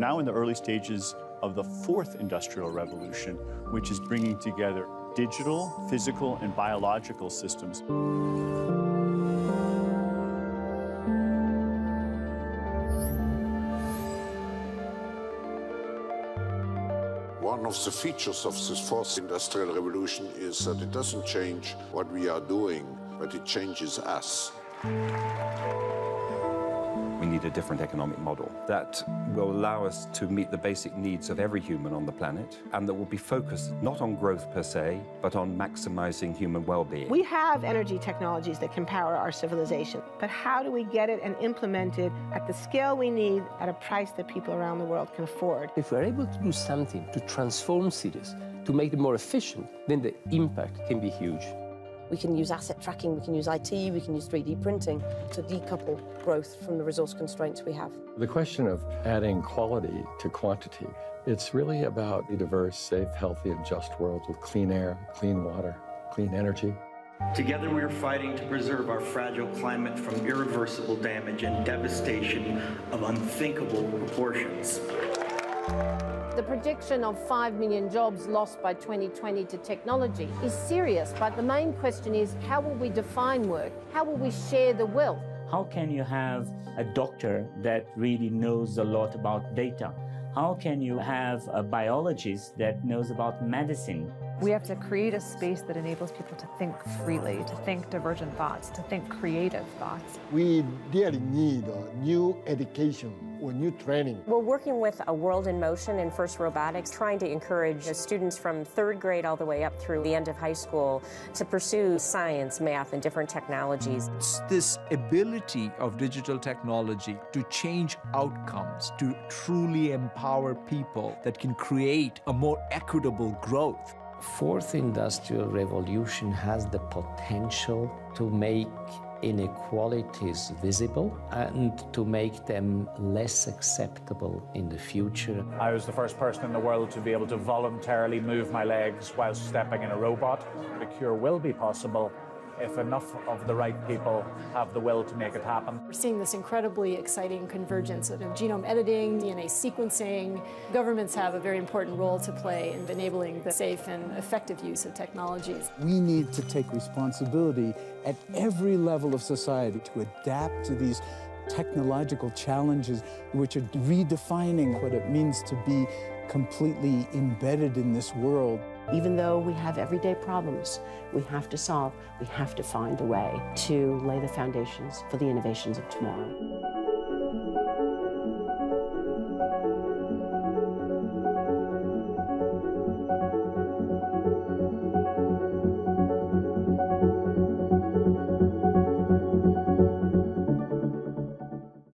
now in the early stages of the fourth industrial revolution, which is bringing together digital, physical, and biological systems. One of the features of this fourth industrial revolution is that it doesn't change what we are doing, but it changes us. We need a different economic model that will allow us to meet the basic needs of every human on the planet, and that will be focused not on growth per se, but on maximizing human well-being. We have energy technologies that can power our civilization, but how do we get it and implement it at the scale we need at a price that people around the world can afford? If we're able to do something to transform cities, to make them more efficient, then the impact can be huge. We can use asset tracking, we can use IT, we can use 3D printing to decouple growth from the resource constraints we have. The question of adding quality to quantity, it's really about a diverse, safe, healthy, and just world with clean air, clean water, clean energy. Together we are fighting to preserve our fragile climate from irreversible damage and devastation of unthinkable proportions. The prediction of 5 million jobs lost by 2020 to technology is serious, but the main question is, how will we define work? How will we share the wealth? How can you have a doctor that really knows a lot about data? How can you have a biologist that knows about medicine? We have to create a space that enables people to think freely, to think divergent thoughts, to think creative thoughts. We really need new education or new training. We're working with a World in Motion in FIRST Robotics, trying to encourage students from 3rd grade all the way up through the end of high school to pursue science, math, and different technologies. It's this ability of digital technology to change outcomes, to truly empower people that can create a more equitable growth. Fourth industrial revolution has the potential to make inequalities visible and to make them less acceptable in the future. I was the first person in the world to be able to voluntarily move my legs while stepping in a robot. The cure will be possible if enough of the right people have the will to make it happen. We're seeing this incredibly exciting convergence of genome editing, DNA sequencing. Governments have a very important role to play in enabling the safe and effective use of technologies. We need to take responsibility at every level of society to adapt to these technological challenges, which are redefining what it means to be completely embedded in this world. Even though we have everyday problems we have to solve, we have to find a way to lay the foundations for the innovations of tomorrow.